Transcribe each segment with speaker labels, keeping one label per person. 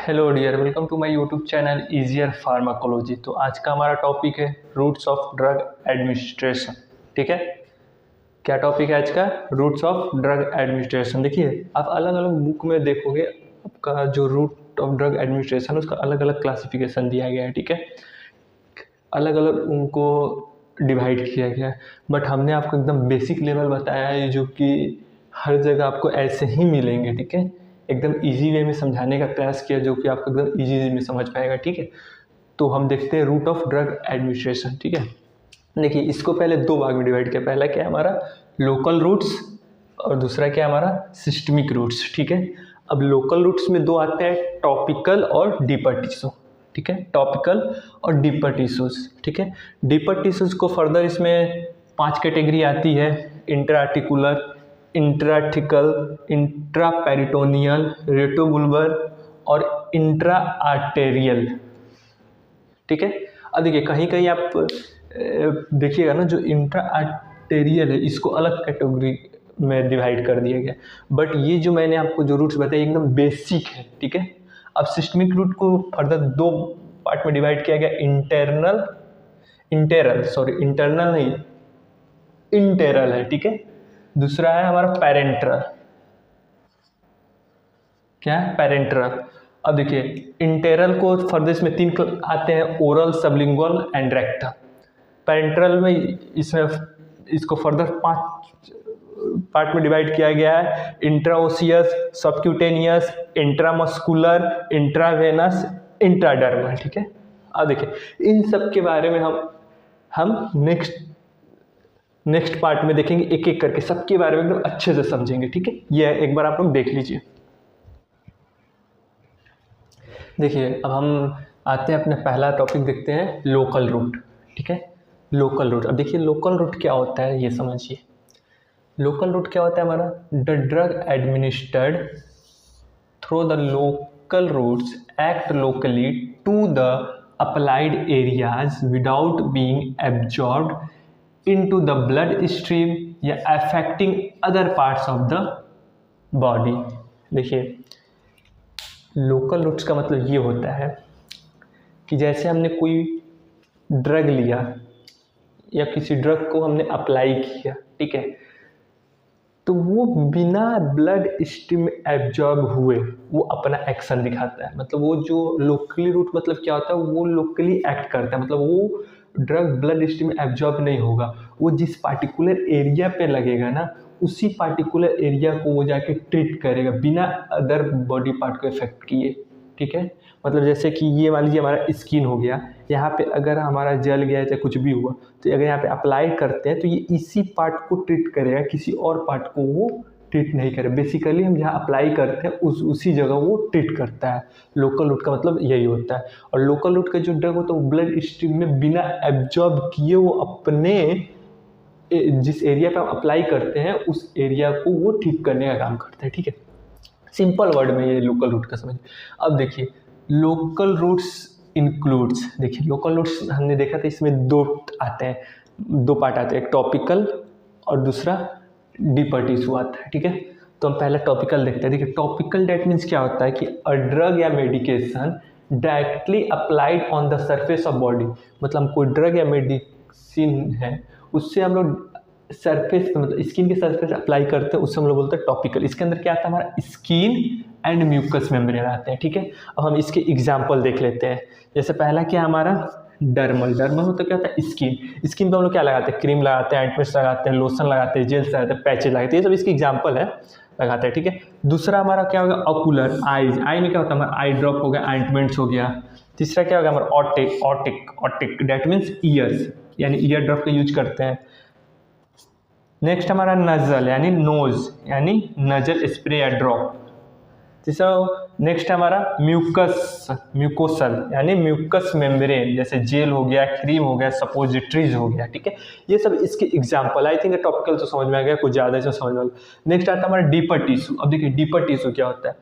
Speaker 1: Hello dear, welcome to my YouTube channel easier pharmacology. तो आज का हमारा टॉपिक है रूट्स ऑफ ड्रग एडमिनिस्ट्रेशन। ठीक है, क्या टॉपिक है आज का? Routes of drug administration. देखिए, आप अलग अलग बुक में देखोगे आपका जो रूट ऑफ ड्रग एडमिनिस्ट्रेशन उसका अलग अलग क्लासिफिकेशन दिया गया है। ठीक है, अलग अलग उनको डिवाइड किया गया है, बट हमने आपको एकदम बेसिक लेवल बताया है जो कि हर जगह आपको ऐसे ही मिलेंगे। ठीक है, एकदम इजी वे में समझाने का प्रयास किया जो कि आपको एकदम इजी वे में समझ पाएगा। ठीक है, तो हम देखते हैं रूट ऑफ ड्रग एडमिनिस्ट्रेशन। ठीक है, देखिए इसको पहले दो भाग में डिवाइड किया। पहला क्या है हमारा लोकल रूट्स और दूसरा क्या है हमारा सिस्टमिक रूट्स। ठीक है, अब लोकल रूट्स में दो आते हैं, टॉपिकल और डीपर टिश्यू। ठीक है, टॉपिकल और डीपर टिश्यूज। ठीक है, डीपर टिश्यूज को फर्दर इसमें 5 कैटेगरी आती है: इंट्राआर्टिकुलर, इंट्राथिकल, इंट्रापेरिटोनियल, रेटोबुल्बर और इंट्रा आर्टेरियल। ठीक है, अब देखिए कहीं कहीं आप देखिएगा ना, जो इंट्रा आर्टेरियल है इसको अलग कैटेगरी में डिवाइड कर दिया गया, बट ये जो मैंने आपको जो रूट्स बताए एकदम बेसिक है। ठीक है, अब सिस्टमिक रूट को फर्दर दो पार्ट में डिवाइड किया गया: इंटरनल नहीं, इंटेरल है। ठीक है, दूसरा है हमारा पेरेंट्रल। क्या है? पेरेंट्रल। अब देखिए इंटेरल को फर्दर इसमें 3 आते हैं: oral, sublingual and rectal. Parenteral में इसमें इसको फर्दर 5 पार्ट में डिवाइड किया गया है: इंट्राओसियस, सबक्यूटेनियस, इंट्रामस्कुलर, इंट्रावेनस, इंट्राडर्मल। ठीक है, अब देखिए इन सब के बारे में हम नेक्स्ट पार्ट में देखेंगे, एक एक करके सबके बारे में एकदम अच्छे से समझेंगे। ठीक है, ये एक बार आप लोग देख लीजिए। देखिए अब हम आते हैं अपने पहला टॉपिक देखते हैं, लोकल रूट। ठीक है, लोकल रूट। अब देखिए लोकल रूट क्या होता है ये समझिए। लोकल रूट क्या होता है हमारा? The drug administered through the local routes act locally to the applied areas without being absorbed into the blood stream या affecting other parts of the body. देखिए लोकल रूट्स का मतलब ये होता है कि जैसे हमने कोई ड्रग लिया या किसी ड्रग को हमने अप्लाई किया, ठीक है, तो वो बिना ब्लड स्ट्रीम एब्जॉर्ब हुए वो अपना एक्शन दिखाता है। मतलब वो जो लोकली रूट मतलब क्या होता है, वो लोकली एक्ट करता है। मतलब वो ड्रग ब्लड स्ट्रीम एब्जॉर्ब नहीं होगा, वो जिस पार्टिकुलर एरिया पे लगेगा ना उसी पार्टिकुलर एरिया को वो जाके ट्रीट करेगा बिना अदर बॉडी पार्ट को इफेक्ट किए। ठीक है, मतलब जैसे कि ये मान लीजिए हमारा स्किन हो गया, यहाँ पे अगर हमारा जल गया चाहे कुछ भी हुआ तो अगर यहाँ पे अप्लाई करते हैं तो ये इसी पार्ट को ट्रीट करेगा, किसी और पार्ट को वो ट्रीट नहीं करे। बेसिकली हम जहाँ अप्लाई करते हैं उसी जगह वो ट्रीट करता है। लोकल रूट का मतलब यही होता है। और लोकल रूट का जो ड्रग होता है वो ब्लड स्ट्रीम में बिना एब्जॉर्ब किए वो अपने जिस एरिया पे हम अप्लाई करते हैं उस एरिया को वो ठीक करने का काम करता है। ठीक है, सिंपल वर्ड में ये लोकल रूट का समझिए। अब देखिए लोकल रूट्स इंक्लूड्स, देखिए लोकल रूट्स हमने देखा था इसमें दो आते हैं, दो पार्ट आते हैं, एक टॉपिकल और दूसरा डीपर टिश्यू आता है। ठीक है, तो हम पहले टॉपिकल देखते हैं। देखिए टॉपिकल डेट मीन्स क्या होता है कि अ ड्रग या medication directly applied on the surface of body. मतलब हम कोई ड्रग या मेडिसिन है उससे हम लोग सरफेस पे मतलब स्किन के सरफेस अप्लाई करते हैं, उससे हम लोग बोलते हैं टॉपिकल। इसके अंदर क्या आता है हमारा स्किन एंड म्यूकस मेम्ब्रेन आते हैं। ठीक है, अब हम इसके एग्जांपल देख लेते हैं। जैसे पहला क्या हमारा डर्मल। डर्मल होता क्या होता है? स्किन पे हम लोग क्या लगाते हैं? क्रीम लगाते हैं, ऑइंटमेंट्स लगाते हैं, लोशन लगाते हैं, जेल्स लगाते हैं, पैचेज लगाते हैं, ये सब इसके एग्जाम्पल है, लगाते हैं। ठीक है, दूसरा हमारा क्या होगा? Ocular, eyes. आई में क्या होता है हमारा? आई ड्रॉप हो गया, ऑइंटमेंट्स हो गया। तीसरा क्या होगा हमारा? ऑटिक डेट मीन्स ईयर्स, यानी ईयर ड्रॉप का यूज करते हैं। नेक्स्ट हमारा नजल यानी नोज, यानी नजल स्प्रे या ड्रॉप। तीसरा नेक्स्ट हमारा म्यूकोसल यानी म्यूकस मेम्ब्रेन, जैसे जेल हो गया, क्रीम हो गया, सपोजिटरीज हो गया। ठीक है, ये सब इसके एग्जांपल। आई थिंक टॉपिकल तो समझ में आ गया, कुछ ज़्यादा से समझ में आ गया। नेक्स्ट आता है हमारा डीपर टिश्यू। अब देखिए डीपर टिश्यू क्या होता है?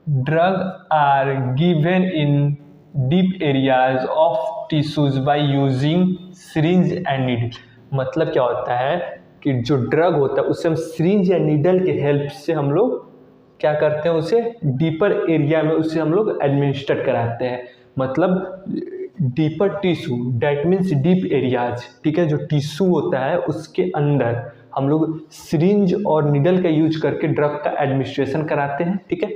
Speaker 1: Drug are given in deep areas of tissues by using syringe and needle. मतलब क्या होता है कि जो ड्रग होता है उससे हम सिरिंज या नीडल के हेल्प से हम लोग क्या करते हैं, उसे डीपर एरिया में उसे हम लोग एडमिनिस्टर कराते हैं, मतलब deeper tissue, that means deep areas, ठीक है। जो टिश्यू होता है उसके अंदर हम लोग सिरिंज और निडल का यूज करके ड्रग का एडमिनिस्ट्रेशन कराते हैं, ठीक है।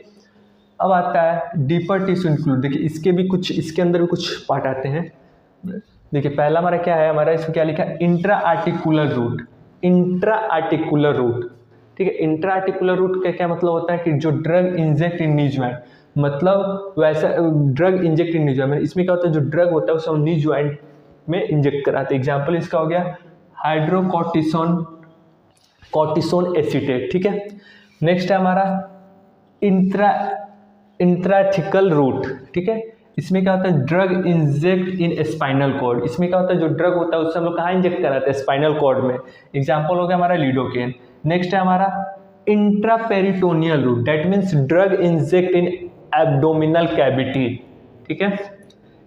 Speaker 1: अब आता है डीपर टिश्यू इंक्लूड। देखिए इसके भी कुछ, इसके अंदर भी कुछ पार्ट आते हैं। देखिए पहला हमारा क्या है, हमारा इसमें क्या लिखा है, intra articular route, intra articular route, ठीक है। इंट्रा आर्टिकुलर रूट का क्या मतलब होता है कि जो ड्रग इंजेक्ट इन नी ज्वाइंट, मतलब वैसा ड्रग इंजेक्ट इन नी ज्वाइंट, इसमें क्या होता है, जो ड्रग होता है उसे हम नी ज्वाइंट में इंजेक्ट कराते हैं। एग्जाम्पल इसका हो गया हाइड्रोकॉर्टिसोन, कॉर्टिसोन एसीटेट, ठीक है। नेक्स्ट है हमारा इंट्राथिकल रूट, ठीक है। इसमें क्या होता है, ड्रग इंजेक्ट इन स्पाइनल कॉर्ड। इसमें क्या होता है, जो ड्रग होता है उससे हम लोग कहाँ इंजेक्ट कराते हैं, स्पाइनल कॉर्ड में। एग्जाम्पल हो गया हमारा लिडोकेन। नेक्स्ट है हमारा intraperitoneal route, that means drug inject in abdominal cavity, ठीक है।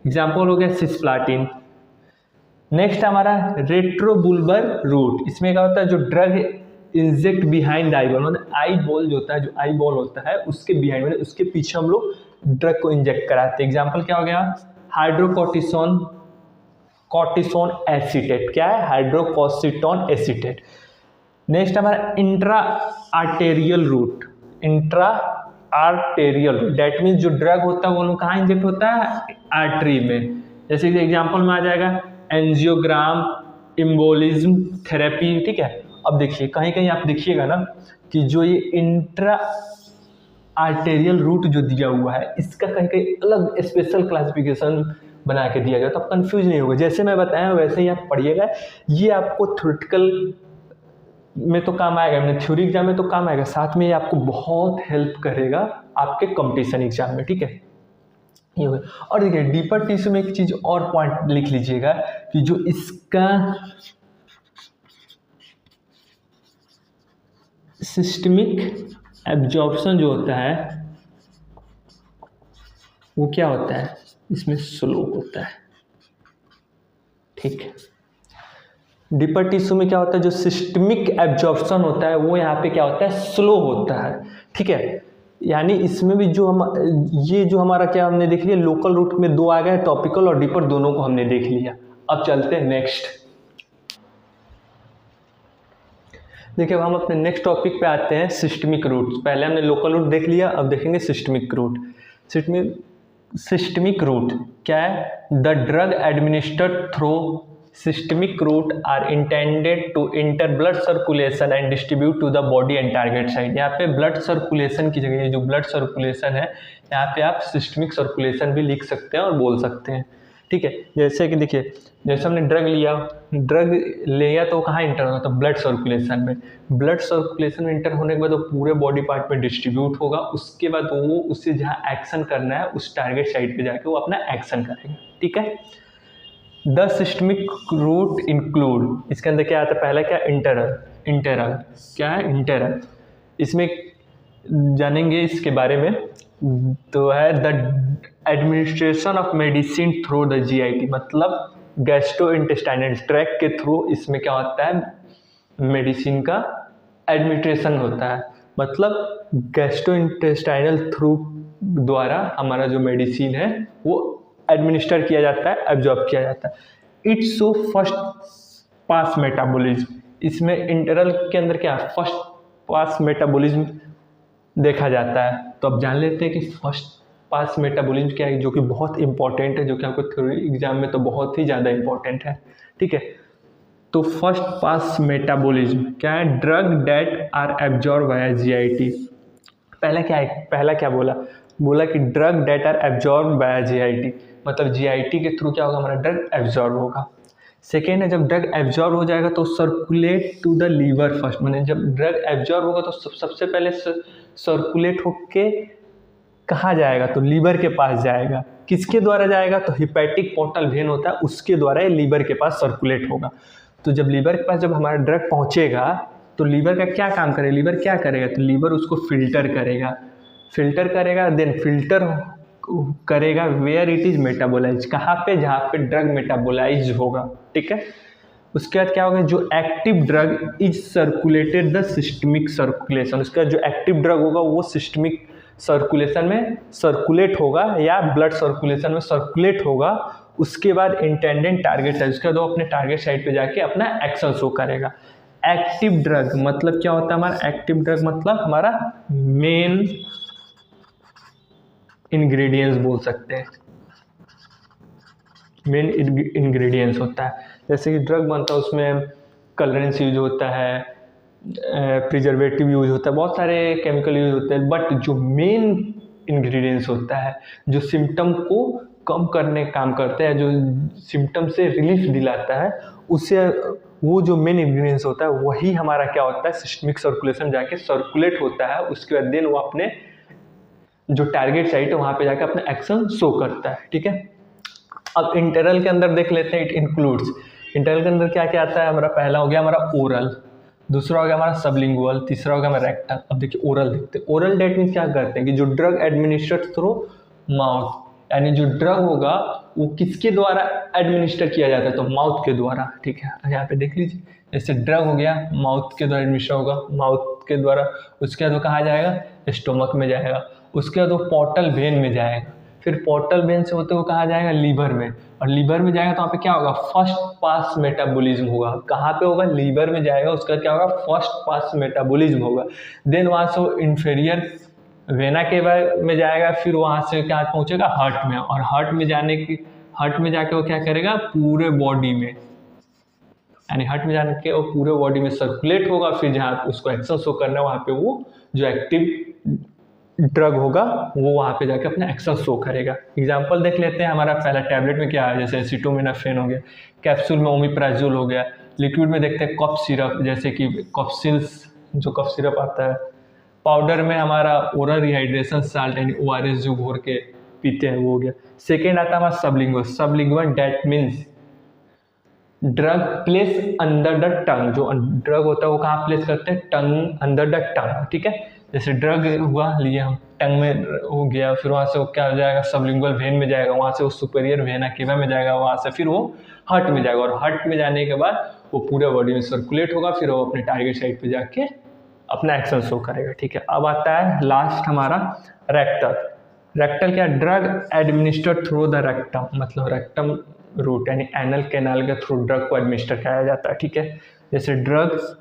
Speaker 1: एग्जाम्पल हो गया सिस्प्लाटिन। नेक्स्ट हमारा रेट्रोबुल्बर रूट। इसमें क्या होता है, जो drug inject behind eye ball, मतलब आई बॉल जो होता है, जो आई बॉल होता है उसके बिहाइंड, मतलब उसके पीछे हम लोग ड्रग को इंजेक्ट कराते हैं। एग्जाम्पल क्या हो गया, हाइड्रोकॉर्टिसोन, कॉर्टिसोन एसीटेट, क्या है, हाइड्रोकॉर्टिसोन एसीटेट। नेक्स्ट हमारा intra arterial route, intra arterial route, that means जो ड्रग होता है वो लोग कहाँ इंजेक्ट होता है, आर्टरी में। जैसे कि एग्जाम्पल में आ जाएगा एंजियोग्राम, इम्बोलिज्म थेरेपी, ठीक है। अब देखिए कहीं कहीं आप देखिएगा ना कि जो ये इंट्रा आर्टेरियल रूट जो दिया हुआ है इसका कहीं कहीं अलग स्पेशल क्लासिफिकेशन बना के दिया गया, तो आप कंफ्यूज नहीं होगा। जैसे मैं बताया वैसे ही आप पढ़िएगा, ये आपको थ्योरेटिकल में तो काम आएगा, मैंने थ्योरी एग्जाम में तो काम आएगा, साथ में ये आपको बहुत हेल्प करेगा आपके कंपटीशन एग्जाम में, ठीक है। ये हो। और देखिए डीपर टिश्यू में एक चीज और पॉइंट लिख लीजिएगा कि जो इसका सिस्टमिक एब्जॉर्प्शन जो होता है वो क्या होता है, इसमें स्लो होता है, ठीक है। डीपर टिश्यू में क्या होता है, जो सिस्टमिक एब्जॉर्प्शन होता है वो यहाँ पे क्या होता है, स्लो होता है, ठीक है। यानी इसमें भी जो हम ये जो हमारा क्या हमने देख लिया, लोकल रूट में दो आ गए, टॉपिकल और डीपर दोनों को हमने देख लिया। अब चलते हैं नेक्स्ट। देखिए अब हम अपने नेक्स्ट टॉपिक पे आते हैं, सिस्टमिक रूट। पहले हमने लोकल रूट देख लिया, अब देखेंगे सिस्टमिक रूट। सिस्टमिक रूट क्या है, the drug administered through systemic route are intended to enter blood circulation and distribute to the body and target site. यहाँ पे ब्लड सर्कुलेशन की जगह जो ब्लड सर्कुलेशन है यहाँ पे आप सिस्टमिक सर्कुलेशन भी लिख सकते हैं और बोल सकते हैं, ठीक है। जैसे कि देखिए जैसे हमने ड्रग लिया तो कहाँ इंटर होगा, तो ब्लड सर्कुलेशन में। ब्लड सर्कुलेशन में इंटर होने के बाद वो पूरे बॉडी पार्ट में डिस्ट्रीब्यूट होगा, उसके बाद वो उससे जहाँ एक्शन करना है उस टारगेट साइट पे जाके वो अपना एक्शन करेगा, ठीक है। द सिस्टमिक रूट इंक्लूड, इसके अंदर क्या आता है, पहला क्या, इंटेरल क्या है, इंटेरल। इसमें जानेंगे इसके बारे में, तो है the administration of medicine through the GIT, मतलब गैस्ट्रोइंटेस्टाइनल ट्रैक्ट के थ्रू इसमें क्या होता है, मेडिसिन का एडमिनिस्ट्रेशन होता है, मतलब गैस्ट्रोइंटेस्टाइनल थ्रू द्वारा हमारा जो मेडिसिन है वो एडमिनिस्टर किया जाता है, एब्जॉर्ब किया जाता है। It's so first pass metabolism, इसमें इंटरल के अंदर क्या, फर्स्ट पास मेटाबॉलिज्म देखा जाता है। तो अब जान लेते हैं कि फर्स्ट पास मेटाबॉलिज्म क्या है, जो कि बहुत इंपॉर्टेंट है, जो कि आपको थ्योरी एग्जाम में तो बहुत ही ज़्यादा इंपॉर्टेंट है, ठीक है। तो फर्स्ट पास मेटाबॉलिज्म क्या है, drug that are absorb via GIT. पहला क्या है, पहला क्या बोला कि drug that are absorb via GIT, मतलब जीआईटी के थ्रू क्या होगा, हमारा ड्रग एब्जॉर्ब होगा। सेकेंड है, जब ड्रग एब्जॉर्ब हो जाएगा तो circulate to the liver first, मैंने जब ड्रग एब्जॉर्ब होगा तो सबसे पहले सर्कुलेट होके कहाँ जाएगा, तो लीवर के पास जाएगा। किसके द्वारा जाएगा, तो हिपैटिक पोर्टल वेन होता है उसके द्वारा ये लीवर के पास सर्कुलेट होगा। तो जब लीवर के पास जब हमारा ड्रग पहुँचेगा तो लीवर का क्या काम करेगा, लीवर क्या करेगा, तो लीवर उसको फिल्टर करेगा, देन फिल्टर करेगा वेयर इट इज़ मेटाबोलाइज, कहाँ पे, जहाँ पे ड्रग मेटाबोलाइज होगा, ठीक है। उसके बाद क्या होगा, जो active drug is circulated the systemic circulation, उसके बाद जो एक्टिव ड्रग होगा वो सिस्टमिक सर्कुलेशन में सर्कुलेट होगा या ब्लड सर्कुलेशन में सर्कुलेट होगा। उसके बाद इंटेंडेंट टारगेट साइट, उसके बाद वो अपने टारगेट साइट पे जाके अपना एक्शन शो करेगा। एक्टिव ड्रग मतलब क्या होता है हमारा, एक्टिव ड्रग मतलब हमारा मेन इंग्रेडिएंट्स बोल सकते हैं, मेन इंग्रेडिएंट्स होता है। जैसे कि ड्रग बनता है उसमें कलरेंस यूज होता है, प्रिजर्वेटिव यूज होता है, बहुत सारे केमिकल यूज होते हैं, बट जो मेन इंग्रेडिएंट्स होता है जो सिम्टम को कम करने काम करता है, जो सिम्टम से रिलीफ दिलाता है, उससे वो जो मेन इंग्रेडिएंट्स होता है वही हमारा क्या होता है, सिस्टमिक सर्कुलेशन जाके सर्कुलेट होता है। उसके बाद देन वो अपने जो टारगेट साइट है वहाँ पे जाकर अपना एक्शन शो करता है। ठीक है, अब इंटरवल के अंदर देख लेते हैं, इट इंक्लूड्स, इंटरवल के अंदर क्या क्या आता है हमारा, पहला हो गया हमारा ओरल, दूसरा हो गया हमारा सबलिंगुअल, तीसरा हो गया हमारा रेक्टल। अब देखिए ओरल देखते हैं, ओरल डेट मीन्स क्या करते हैं कि जो ड्रग एडमिनिस्ट्रेट थ्रू माउथ, यानी जो ड्रग होगा वो किसके द्वारा एडमिनिस्टर किया जाता है, तो माउथ के द्वारा। ठीक है, यहाँ पे देख लीजिए, जैसे ड्रग हो गया माउथ के द्वारा एडमिनिस्टर होगा, माउथ के द्वारा, उसके बाद वो कहाँ जाएगा, स्टोमक में जाएगा, उसके बाद वो पोर्टल वेन में जाएगा, फिर पोर्टल वेन से होते हुए कहाँ जाएगा, लीवर में, और लीवर में जाएगा तो वहाँ पे क्या होगा, फर्स्ट पास मेटाबॉलिज्म होगा। कहाँ पे होगा, लीवर में जाएगा, उसका क्या होगा, फर्स्ट पास मेटाबॉलिज्म होगा। देन वहाँ से वो इन्फीरियर वेना के में जाएगा, फिर वहाँ से क्या पहुँचेगा, हार्ट में, और हार्ट में जाने की, हार्ट में जाके वो क्या करेगा, पूरे बॉडी में, यानी हार्ट में जाने के वो पूरे बॉडी में सर्कुलेट होगा। फिर जहाँ उसको एक्शन शो करना है वहाँ पे वो जो एक्टिव ड्रग होगा वो वहाँ पे जाके अपना एक्शन शो करेगा। एग्जांपल देख लेते हैं, हमारा पहला टैबलेट में क्या है, जैसे एसिटोमिनाफेन हो गया, कैप्सूल में ओमिप्राजोल हो गया, लिक्विड में देखते हैं कफ सिरप, जैसे कि कफसिल्स जो कफ सिरप आता है, पाउडर में हमारा ओरल रिहाइड्रेशन साल्ट यानी ORS जो घोर के पीते हैं वो हो गया। सेकेंड आता है हमारा sublingual, sublingual that means drug place under the tongue, जो ड्रग होता है वो कहाँ प्लेस करते हैं, टंग, अंडर द टंग। ठीक है, जैसे ड्रग हुआ लिए हम टंग में हो गया, फिर वहाँ से वो क्या हो जाएगा, सबलिंगुअल वेन में जाएगा, वहाँ से वो सुपेरियर वेना केवा में जाएगा, वहाँ से फिर वो हार्ट में जाएगा, और हार्ट में जाने के बाद वो पूरे बॉडी में सर्कुलेट होगा, फिर वो अपने टारगेट साइट पे जाके अपना एक्शन शो करेगा। ठीक है, अब आता है लास्ट हमारा रेक्टल। रेक्टल क्या, drug administered through the rectum, मतलब रेक्टम रूट यानी एनल कैनाल के थ्रू ड्रग को एडमिनिस्टर किया जाता है। ठीक है, जैसे ड्रग्स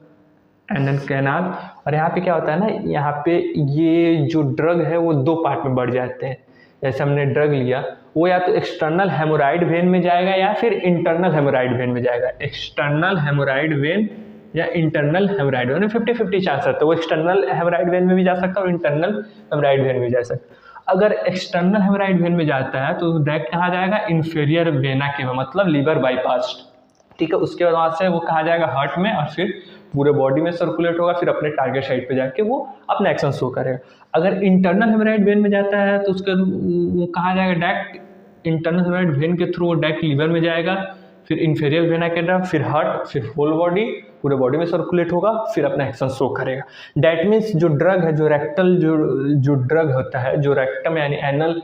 Speaker 1: एनल कैनाल, और यहाँ पे क्या होता है ना, यहाँ पे ये जो ड्रग है वो दो पार्ट में बढ़ जाते हैं। जैसे हमने ड्रग लिया वो या तो एक्सटर्नल हेमोराइड वेन में जाएगा या फिर इंटरनल हेमोराइड वेन में जाएगा। एक्सटर्नल हेमोराइड वेन या इंटरनल हेमोराइड वेन में 50-50 चांस रहता है, वो एक्सटर्नल हेमोराइड वेन में भी जा सकता है और इंटरनल हेमोराइड वेन में जा सकता है। अगर एक्सटर्नल हेमोराइड वेन में जाता है तो डायरेक्ट कहाँ जाएगा, इन्फीरियर वेना के, मतलब लीवर बाईपास। ठीक है, उसके बाद वहाँ से वो कहाँ जाएगा, हार्ट में, और फिर पूरे बॉडी में सर्कुलेट होगा, फिर अपने टारगेट साइट पे जाके वो अपना एक्शन शो करेगा। अगर इंटरनल हेमोराइड वेन में जाता है तो उसका वो कहाँ जाएगा, डायरेक्ट इंटरनल हेमोराइड वेन के थ्रू वो डायरेक्ट लीवर में जाएगा, फिर इन्फीरियर वेना के द्वारा, फिर हार्ट, फिर होल बॉडी, पूरे बॉडी में सर्कुलेट होगा, फिर अपना एक्शन शो करेगा। डैट मीन्स जो ड्रग है, जो रेक्टल जो ड्रग होता है, जो रेक्टम यानी एनल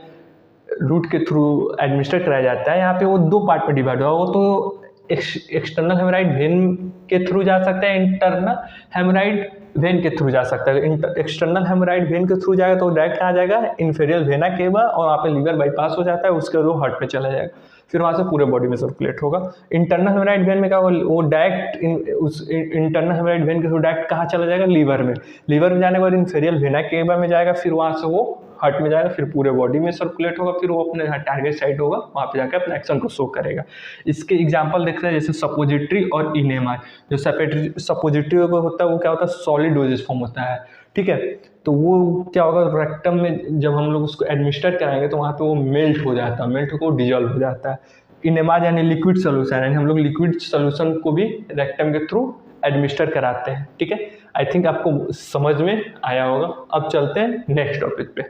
Speaker 1: रूट के थ्रू एडमिनिस्टर कराया जाता है, यहाँ पे वो दो पार्ट में डिवाइड हुआ, वो तो एक्सटर्नल हेमोराइड वेन के थ्रू जा सकता है, इंटरनल हेमोराइड वेन के थ्रू जा सकता है। एक्सटर्नल हेमोराइड वेन के थ्रू जाएगा तो डायरेक्ट कहाँ जाएगा, इन्फीरियर वेना केवा, और वहाँ पे लीवर बाईपास हो जाता है, उसके बाद वो हार्ट पे चला जाएगा, फिर वहाँ से पूरे बॉडी में सर्कुलेट होगा। इंटरनल हेमोराइड वेन में क्या होगा, वो डायरेक्ट उस इंटरनल हेमोराइड वेन के थ्रू डायरेक्ट कहाँ चला जाएगा, लीवर में, लीवर में जाने के बाद इन्फीरियर वेना केवा में जाएगा, फिर वहाँ से वो हार्ट में जाएगा, फिर पूरे बॉडी में सर्कुलेट होगा, फिर वो अपने टारगेट साइट होगा वहाँ पे जाकर अपना एक्शन को शो करेगा। इसके एग्जांपल देखते हैं, जैसे सपोजिटरी और इनेमा। जो सपोजिटरी होता है वो क्या होता है, सॉलिड डोजेस फॉर्म होता है। ठीक है, तो वो क्या होगा, रेक्टम में जब हम लोग उसको एडमिनिस्टर कराएंगे तो वहाँ पे वो मेल्ट हो जाता है, मेल्ट होकर डिजॉल्व हो जाता है। इनेमा यानी लिक्विड सोल्यूशन, यानी हम लोग लिक्विड सोल्यूशन को भी रेक्टम के थ्रू एडमिनिस्टर कराते हैं। ठीक है, आई थिंक आपको समझ में आया होगा। अब चलते हैं नेक्स्ट टॉपिक पे।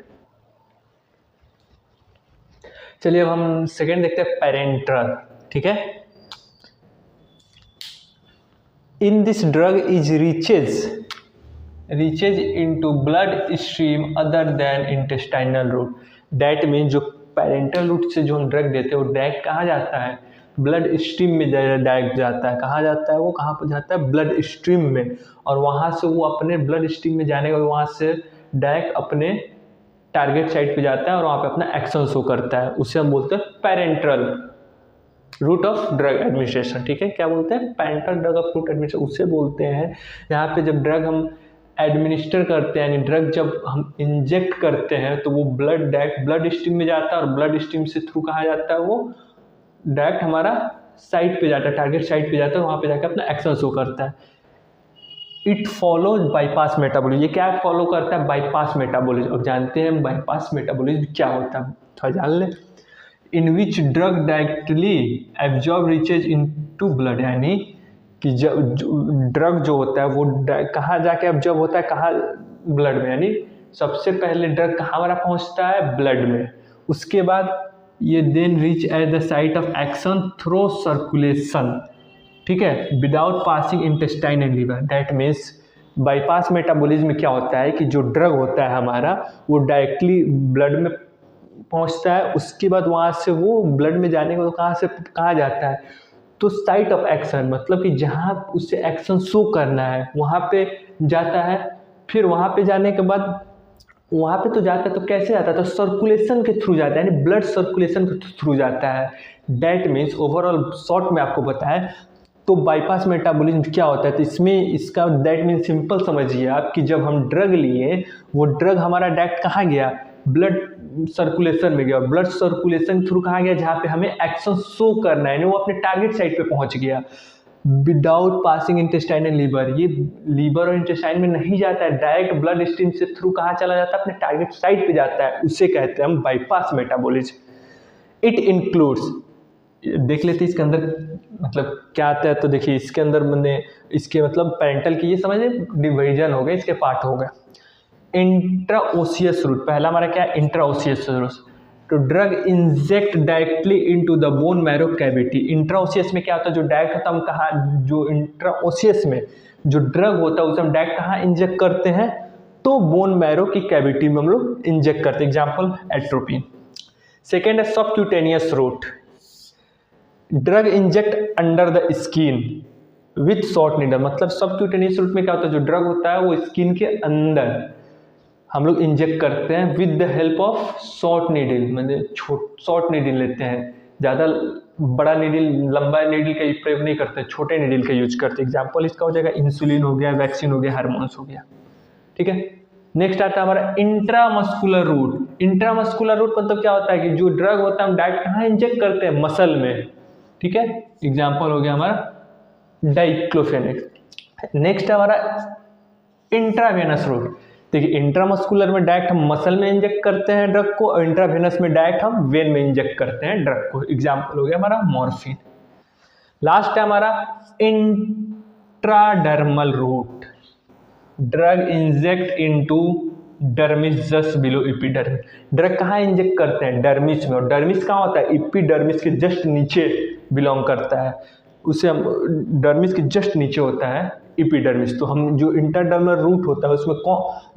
Speaker 1: चलिए अब हम सेकेंड देखते हैं, पेरेंट्रल। ठीक है, in this drug is reaches into blood stream other than intestinal route. That mean जो पेरेंटल रूट से जो हम ड्रग देते हैं वो डायरेक्ट कहाँ जाता है, ब्लड स्ट्रीम में डायरेक्ट जाता है। कहाँ जाता है वो, कहाँ पर जाता है, ब्लड स्ट्रीम में, और वहाँ से वो अपने ब्लड स्ट्रीम में जाने के बाद वहाँ से डायरेक्ट अपने टारगेट साइट पे जाता है और वहाँ पे अपना एक्शन शो करता है। उसे हम बोलते हैं parenteral route of drug administration. ठीक है, क्या बोलते हैं, parenteral drug of route administration उसे बोलते हैं। यहाँ पे जब ड्रग हम एडमिनिस्टर करते हैं, यानी ड्रग जब हम इंजेक्ट करते हैं तो वो डायरेक्ट ब्लड स्ट्रीम में जाता है, और ब्लड स्ट्रीम से थ्रू कहाँ जाता है, वो डायरेक्ट हमारा साइट पे जाता है, टारगेट साइट पे जाता है, वहाँ पे जाकर अपना एक्शन शो करता है। It follows bypass metabolism. ये क्या फॉलो करता है, बाईपास मेटाबॉलिज्म। अब जानते हैं बाईपास मेटाबॉलिज्म क्या होता है, थोड़ा जान ले। In which drug directly absorb reaches into blood, यानी कि जब ड्रग जो होता है वो कहाँ जाके एब्जॉर्ब होता है, कहाँ, ब्लड में, यानी सबसे पहले ड्रग कहाँ हमारा पहुँचता है, ब्लड में। उसके बाद ये then reach at the site of action through circulation, ठीक है, without passing intestine and liver. That means bypass metabolism में क्या होता है कि जो ड्रग होता है हमारा वो डायरेक्टली ब्लड में पहुंचता है, उसके बाद वहाँ से वो ब्लड में जाने को कहाँ से कहाँ जाता है, तो साइट ऑफ एक्शन, मतलब कि जहाँ उसे एक्शन शो करना है वहाँ पे जाता है। फिर वहाँ पे जाने के बाद वहाँ पे तो जाता है, तो कैसे जाता है, तो सर्कुलेशन के थ्रू जाता है, यानी ब्लड सर्कुलेशन के थ्रू जाता है। दैट मीन्स ओवरऑल शॉर्ट में आपको बताएं तो बाईपास मेटाबॉलिज्म क्या होता है, तो इसमें इसका दैट मीन्स सिंपल समझिए आप कि जब हम ड्रग लिए वो ड्रग हमारा डायरेक्ट कहाँ गया, ब्लड सर्कुलेशन में गया, ब्लड सर्कुलेशन थ्रू कहाँ गया, जहाँ पे हमें एक्शन शो करना है, यानी वो अपने टारगेट साइट पे पहुँच गया without passing intestine and liver. ये लीवर और इंटेस्टाइन में नहीं जाता है, डायरेक्ट ब्लड स्ट्रीम से थ्रू कहाँ चला जाता है, अपने टारगेट साइट पे जाता है, उसे कहते हैं हम बाईपास मेटाबॉलिज्म। इट इंक्लूड्स, देख लेते हैं इसके अंदर मतलब क्या आता है, तो देखिए इसके अंदर मैंने इसके मतलब पैरेंटल की ये समझिए डिवीजन हो गया, इसके पार्ट हो गया। इंट्राओसियस रूट, पहला हमारा क्या है, इंट्राओसियस रूट, तो drug inject directly into the bone marrow cavity. Intraosseous में क्या होता है, जो डायरेक्ट होता है हम कहाँ, जो इंट्राओसियस में जो ड्रग होता है उसे हम डायरेक्ट कहाँ इंजेक्ट करते हैं, तो बोन मैरो की कैविटी में हम लोग इंजेक्ट करते हैं, एग्जाम्पल एट्रोपिन। सेकेंड है subcutaneous route, drug inject under the skin with short needle, मतलब सबक्यूटेनियस रूट में क्या होता है, जो ड्रग होता है वो स्किन के अंदर हम लोग इंजेक्ट करते हैं with the help of short needle, मतलब शॉर्ट नीडल लेते हैं, ज़्यादा बड़ा नीडल, लंबा नीडल का प्रयोग नहीं करते, छोटे नीडल का यूज करते हैं। एग्जाम्पल इसका हो जाएगा इंसुलिन हो गया, वैक्सीन हो गया, हार्मोन्स हो गया, ठीक है। नेक्स्ट आता है हमारा इंट्रामस्कुलर रूट। इंट्रामस्कुलर रूट मतलब क्या होता है कि जो ड्रग होता है हम डायरेक्ट कहाँ इंजेक्ट करते हैं, मसल में, ठीक है। एग्जाम्पल हो गया हमारा डाइक्लोफेनेक। नेक्स्ट हमारा इंट्रावेनस रूट, देखिए इंट्रामस्कुलर में डायरेक्ट हम मसल में इंजेक्ट करते हैं ड्रग को, और इंट्रावेनस में डायरेक्ट हम वेन में इंजेक्ट करते हैं ड्रग को, एग्जाम्पल हो गया हमारा मॉर्फिन। लास्ट है हमारा intradermal root, drug inject into dermis just below epidermis. Drug कहाँ इंजेक्ट करते हैं, डर्मिस में, और डर्मिस कहाँ होता है, एपिडर्मिस के जस्ट नीचे बिलोंग करता है, उसे हम डर्मिस के जस्ट नीचे होता है एपिडर्मिस। तो हम जो इंटरडर्मल रूट होता है उसमें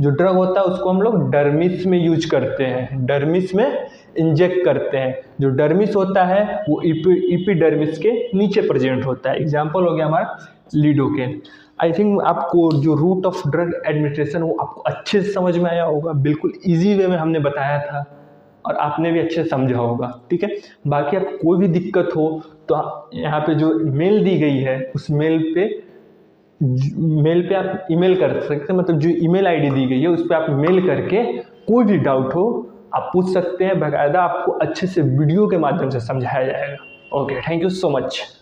Speaker 1: जो ड्रग होता है उसको हम लोग डर्मिस में यूज करते हैं, डर्मिस में इंजेक्ट करते हैं। जो डर्मिस होता है वो एपिडर्मिस के नीचे प्रेजेंट होता है, एग्जाम्पल हो गया हमारा लिडोकेन। आई थिंक आपको जो रूट ऑफ ड्रग एडमिनिस्ट्रेशन वो आपको अच्छे से समझ में आया होगा, बिल्कुल इजी वे में हमने बताया था और आपने भी अच्छे से समझा होगा, ठीक है। बाकी आपको कोई भी दिक्कत हो तो यहाँ पे जो मेल दी गई है उस मेल पे आप ईमेल कर सकते हैं, मतलब जो ईमेल आईडी दी गई है उस पर आप मेल करके कोई भी डाउट हो आप पूछ सकते हैं, बाकायदा आपको अच्छे से वीडियो के माध्यम से समझाया जाएगा। Okay, thank you so much.